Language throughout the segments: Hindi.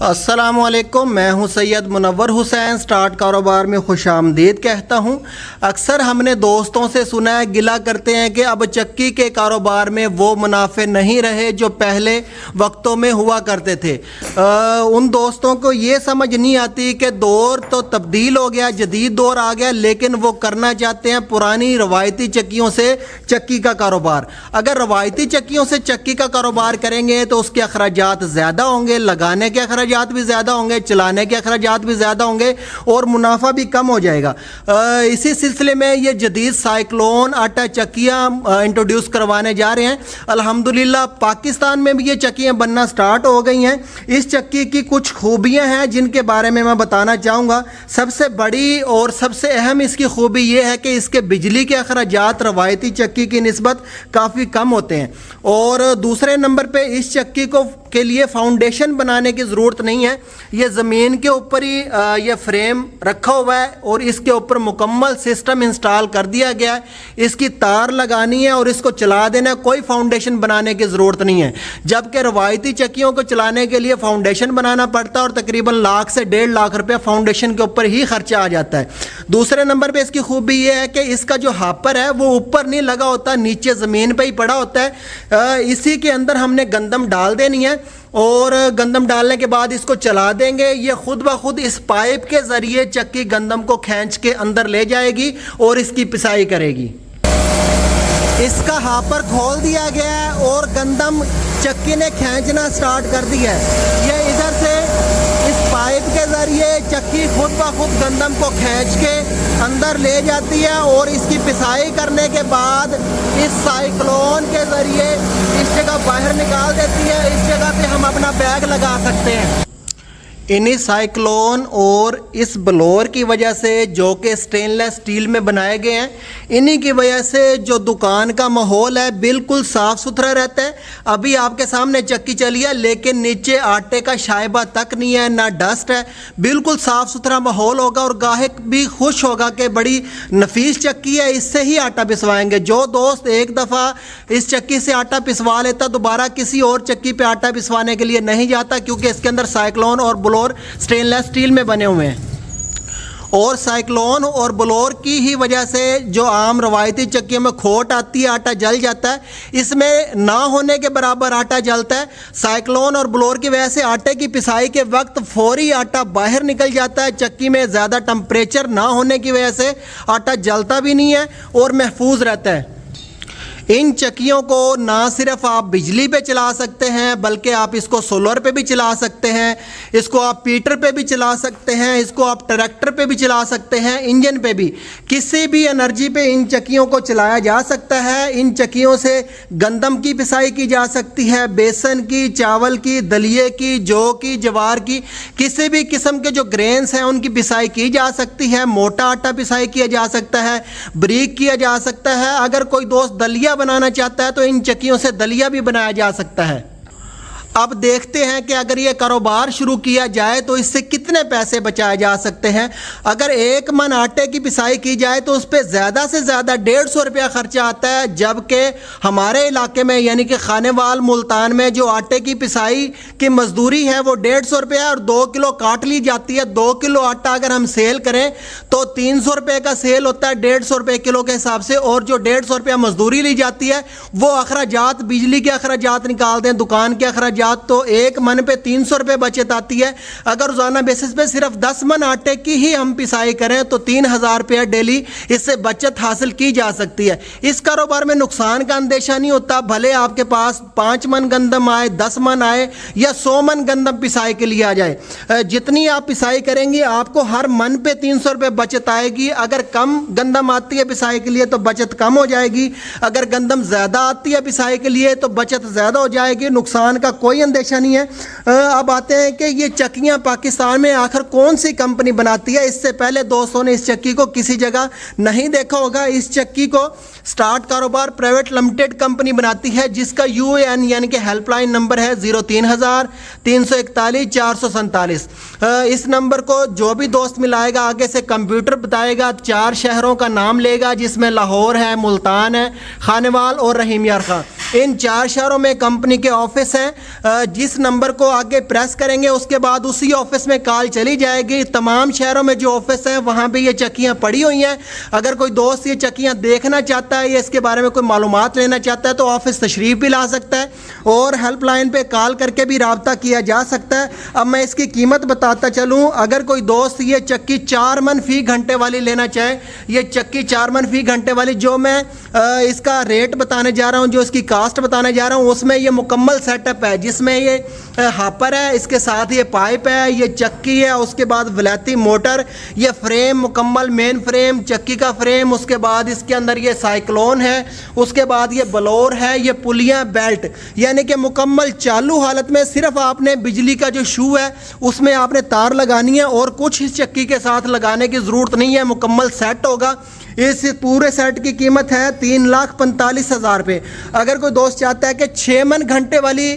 अस्सलामुअलैकुम, मैं हूं सैयद मुनव्वर हुसैन। स्टार्ट कारोबार में खुशामदीद कहता हूं। अक्सर हमने दोस्तों से सुना है, गिला करते हैं कि अब चक्की के कारोबार में वो मुनाफे नहीं रहे जो पहले वक्तों में हुआ करते थे। उन दोस्तों को ये समझ नहीं आती कि दौर तो तब्दील हो गया, जदीद दौर आ गया, लेकिन वो करना चाहते हैं पुरानी रवायती चक्कियों से चक्की का कारोबार। अगर रवायती चक्कियों से चक्की का कारोबार करेंगे तो उसके अखराजात ज़्यादा होंगे, लगाने के अखराजात भी ज़्यादा होंगे, चलाने के अखराजात भी ज़्यादा होंगे और मुनाफा भी कम हो जाएगा। इसी सिलसिले में ये जदीद साइक्लोन आटा चक्कियाँ इंट्रोड्यूस करवाने जा रहे हैं। अल्हम्दुलिल्लाह पाकिस्तान में भी ये चक्कियाँ बनना स्टार्ट हो गई हैं। इस चक्की की कुछ खूबियाँ हैं जिनके बारे में मैं बताना चाहूँगा। सबसे बड़ी और सबसे अहम इसकी खूबी ये है कि इसके बिजली के अखराजात रवायती चक्की की निस्बत काफ़ी कम होते हैं। और दूसरे नंबर पे इस चक्की को के लिए फाउंडेशन बनाने की ज़रूरत नहीं है। ये ज़मीन के ऊपर ही ये फ्रेम रखा हुआ है और इसके ऊपर मुकम्मल सिस्टम इंस्टॉल कर दिया गया है। इसकी तार लगानी है और इसको चला देना है, कोई फाउंडेशन बनाने की ज़रूरत नहीं है। जबकि रवायती चक्कियों को चलाने के लिए फाउंडेशन बनाना पड़ता है और तकरीबन लाख से 1.5 लाख रुपया फाउंडेशन के ऊपर ही खर्चा आ जाता है। दूसरे नंबर पर इसकी खूबी ये है कि इसका जो हापर है वो ऊपर नहीं लगा होता, नीचे ज़मीन पर ही पड़ा होता है। इसी के अंदर हमने गंदम डाल देनी है और गंदम डालने के बाद इसको चला देंगे। ये खुद ब खुद इस पाइप के ज़रिए चक्की गंदम को खींच के अंदर ले जाएगी और इसकी पिसाई करेगी। इसका हापर खोल दिया गया है और गंदम चक्की ने खींचना स्टार्ट कर दिया है। ये इधर से इस पाइप के ज़रिए चक्की खुद ब खुद गंदम को खींच के अंदर ले जाती है और इसकी पिसाई करने के बाद इस साइक्लोन के ज़रिए इस जगह बाहर निकाल देती है। इस जगह पे हम अपना बैग लगा सकते हैं। इन्हीं साइक्लोन और इस ब्लोअर की वजह से, जो कि स्टेनलेस स्टील में बनाए गए हैं, इन्हीं की वजह से जो दुकान का माहौल है बिल्कुल साफ़ सुथरा रहता है। अभी आपके सामने चक्की चली है लेकिन नीचे आटे का शायबा तक नहीं है, ना डस्ट है, बिल्कुल साफ़ सुथरा माहौल होगा और गाहक भी खुश होगा कि बड़ी नफीस चक्की है, इससे ही आटा पिसवाएंगे। जो दोस्त एक दफ़ा इस चक्की से आटा पिसवा लेता दोबारा किसी और चक्की पे आटा पिसवाने के लिए नहीं जाता, क्योंकि इसके अंदर साइक्लोन और ब्लोअर स्टेनलेस स्टील में बने हुए हैं। और साइक्लोन और ब्लोअर की ही वजह से जो आम रवायती चक्कियों में खोट आती है, आटा जल जाता है, इसमें ना होने के बराबर आटा जलता है। साइक्लोन और ब्लोअर की वजह से आटे की पिसाई के वक्त फौरी आटा बाहर निकल जाता है। चक्की में ज़्यादा टेम्परेचर ना होने की वजह से आटा जलता भी नहीं है और महफूज रहता है। इन चक्कियों को ना सिर्फ आप बिजली पे चला सकते हैं बल्कि आप इसको सोलर पे भी चला सकते हैं, इसको आप पीटर पे भी चला सकते हैं, इसको आप ट्रैक्टर पे भी चला सकते हैं, इंजन पे भी, किसी भी एनर्जी पे इन चक्कियों को चलाया जा सकता है। इन चक्कियों से गंदम की पिसाई की जा सकती है, बेसन की, चावल की, दलिए की, जौ की, जवार की, किसी भी किस्म के जो ग्रेन्स हैं उनकी पिसाई की जा सकती है। मोटा आटा पिसाई किया जा सकता है, बारीक किया जा सकता है। अगर कोई दोस्त दलिया बनाना चाहता है तो इन चक्कियों से दलिया भी बनाया जा सकता है। अब देखते हैं कि अगर ये कारोबार शुरू किया जाए तो इससे कितने पैसे बचाए जा सकते हैं। अगर 1 मन आटे की पिसाई की जाए तो उस पर ज़्यादा से ज़्यादा 150 रुपया खर्चा आता है, जबकि हमारे इलाके में यानी कि खानेवाल मुल्तान में जो आटे की पिसाई की मजदूरी है वो 150 रुपया और 2 किलो काट ली जाती है। 2 किलो आटा अगर हम सेल करें तो 300 रुपये का सेल होता है 150 रुपये किलो के हिसाब से, और जो 150 रुपया मजदूरी ली जाती है वो अखराजात, बिजली के अखराजात निकाल दें, दुकान के अखराजात, तो 1 मन पे 300 रुपये बचत आती है। अगर रोजाना बेसिस पे सिर्फ 10 मन आटे की ही हम पिसाई करें तो 3000 रुपया डेली इससे बचत हासिल की जा सकती है। इस कारोबार में नुकसान का अंदेशा नहीं होता, भले आपके पास 5 मन गंदम आए, 10 मन आए या 100 मन गंदम पिसाई के लिए आ जाए। जितनी आप पिसाई करेंगी आपको हर मन पे 300 रुपये बचत आएगी। अगर कम गंदम आती है पिसाई के लिए तो बचत कम हो जाएगी, अगर गंदम ज़्यादा आती है पिसाई के लिए तो बचत ज़्यादा हो जाएगी। नुकसान का कोई अंदेशा नहीं है। अब आते हैं कि ये चक्कियाँ पाकिस्तान में आखिर कौन सी कंपनी बनाती है। इससे पहले दोस्तों ने इस चक्की को किसी जगह नहीं देखा होगा। इस चक्की को स्टार्ट कारोबार प्राइवेट लिमिटेड कंपनी बनाती है, जिसका UAN यानी कि हेल्पलाइन नंबर है 03,000 341 447। इस नंबर को जो भी दोस्त मिलाएगा आगे से कंप्यूटर बताएगा, 4 शहरों का नाम लेगा जिसमें लाहौर है, मुल्तान है, खानेवाल और रहीम यार खां। इन 4 शहरों में कंपनी के ऑफिस हैं। जिस नंबर को आगे प्रेस करेंगे उसके बाद उसी ऑफिस में कॉल चली जाएगी। तमाम शहरों में जो ऑफिस हैं वहाँ पे ये चक्कियाँ पड़ी हुई हैं। अगर कोई दोस्त ये चक्कियाँ देखना चाहता है या इसके बारे में कोई मालूमात लेना चाहता है तो ऑफिस तशरीफ़ भी ला सकता है और हेल्पलाइन पे कॉल करके भी रब्ता किया जा सकता है। अब मैं इसकी कीमत बताता चलूँ। अगर कोई दोस्त ये चक्की 4 मन फी घंटे वाली लेना चाहे, ये चक्की 4 मन फी घंटे वाली जो मैं इसका रेट बताने जा रहा हूँ, जो इसकी कास्ट बताने जा रहा हूँ, उसमें ये मुकम्मल सेटअप है जिसमें ये हापर है, इसके साथ ये पाइप है, ये चक्की है, उसके बाद वलैती मोटर, ये फ्रेम मुकम्मल मेन फ्रेम, चक्की का फ्रेम, उसके बाद इसके अंदर ये साइक्लोन है, उसके बाद ये ब्लोर है, ये पुलियाँ बेल्ट, यानी कि मुकम्मल चालू हालत में सिर्फ आपने बिजली का जो शू है उसमें आपने तार लगानी है और कुछ इस चक्की के साथ लगाने की ज़रूरत नहीं है, मुकम्मल सेट होगा। इस पूरे सेट की कीमत है 3,45,000 रुपये। अगर कोई दोस्त चाहता है कि 6 मन घंटे वाली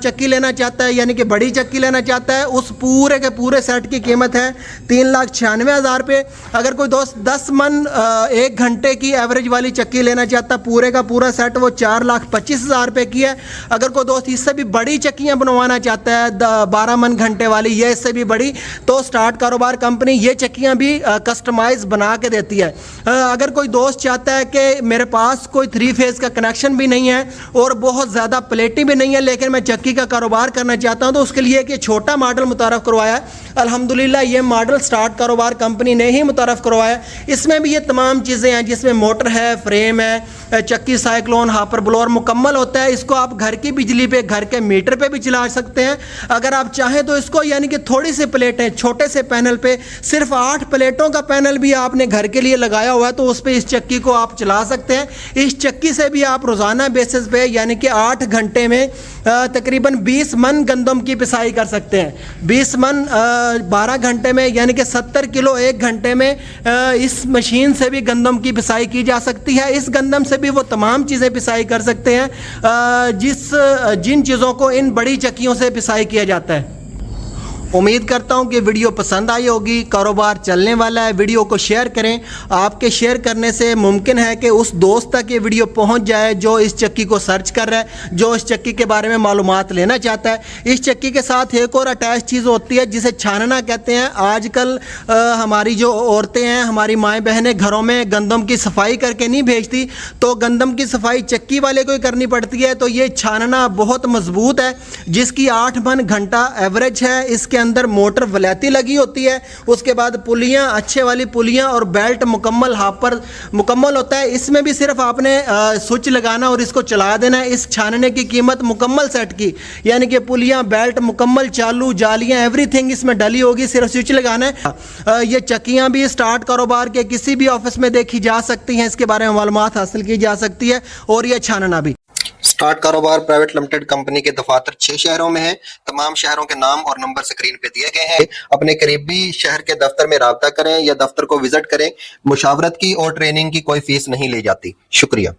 चक्की लेना चाहता है, यानी कि बड़ी चक्की लेना चाहता है, उस पूरे के पूरे सेट की कीमत है 3,96,000 रुपये। अगर कोई दोस्त 10 मन 1 घंटे की एवरेज वाली चक्की लेना चाहता है, पूरे का पूरा सेट, वो 4,25,000 रुपये की है। अगर कोई दोस्त इससे भी बड़ी चक्कियाँ बनवाना चाहता है 12 मन घंटे वाली या इससे भी बड़ी, तो स्टार्ट कारोबार कंपनी ये चक्कियाँ भी कस्टमाइज़ बना के देती है। अगर कोई दोस्त चाहता है कि मेरे पास कोई 3 फेज़ का कनेक्शन भी नहीं है और बहुत ज़्यादा प्लेटें भी नहीं है लेकिन मैं चक्की का कारोबार करना चाहता हूं, तो उसके लिए एक छोटा मॉडल मुतारफ़ करवाया है। अल्हम्दुलिल्लाह ये मॉडल स्टार्ट कारोबार कंपनी ने ही मुतारफ़ करवाया। इसमें भी ये तमाम चीज़ें हैं जिसमें मोटर है, फ्रेम है, चक्की, साइक्लोन, हापर, ब्लोअर मुकम्मल होता है। इसको आप घर की बिजली पे, घर के मीटर पे भी चला सकते हैं। अगर आप चाहें तो इसको, यानी कि थोड़ी सी प्लेटें, छोटे से पैनल पे, सिर्फ 8 प्लेटों का पैनल भी आपने घर के लिए लगाया हुआ है तो उस पे इस चक्की को आप चला सकते हैं। इस चक्की से भी आप रोज़ाना बेसिस पे, यानी कि 8 घंटे में तकरीबन 20 मन गंदम की पिसाई कर सकते हैं। 20 मन 12 घंटे में, यानी कि 70 किलो 1 घंटे में इस मशीन से भी गंदम की पिसाई की जा सकती है। इस गंदम से भी वो तमाम चीज़ें पिसाई कर सकते हैं जिन चीज़ों को इन बड़ी चक्कियों से पिसाई किया जाता है। उम्मीद करता हूं कि वीडियो पसंद आई होगी। कारोबार चलने वाला है, वीडियो को शेयर करें। आपके शेयर करने से मुमकिन है कि उस दोस्त तक ये वीडियो पहुंच जाए जो इस चक्की को सर्च कर रहा है, जो इस चक्की के बारे में मालूमात लेना चाहता है। इस चक्की के साथ एक और अटैच चीज़ होती है जिसे छानना कहते हैं। आजकल हमारी जो औरतें हैं, हमारी माएँ बहनें घरों में गंदम की सफाई करके नहीं भेजती, तो गंदम की सफाई चक्की वाले को ही करनी पड़ती है। तो ये छानना बहुत मजबूत है जिसकी 8 मन घंटा एवरेज है। इसके अंदर मोटर वलैती लगी होती है, उसके बाद पुलियाँ, अच्छे वाली पुलियाँ और बेल्ट मुकम्मल हापर मुकम्मल होता है। इसमें भी सिर्फ आपने स्विच लगाना और इसको चला देना है। इस छानने की कीमत मुकम्मल सेट की, यानी कि पुलियाँ, बेल्ट मुकम्मल चालू, जालियाँ, एवरीथिंग इसमें डली होगी, सिर्फ स्विच लगाना है। ये चक्कियाँ भी स्टार्ट कारोबार के किसी भी ऑफिस में देखी जा सकती हैं, इसके बारे में मालूमात हासिल की जा सकती है। और यह छानना भी स्टार्ट कारोबार प्राइवेट लिमिटेड कंपनी के दफातर 6 शहरों में है। तमाम शहरों के नाम और नंबर स्क्रीन पे दिए गए हैं। अपने करीबी शहर के दफ्तर में राब्ता करें या दफ्तर को विजिट करें। मुशावरत की और ट्रेनिंग की कोई फीस नहीं ली जाती। शुक्रिया।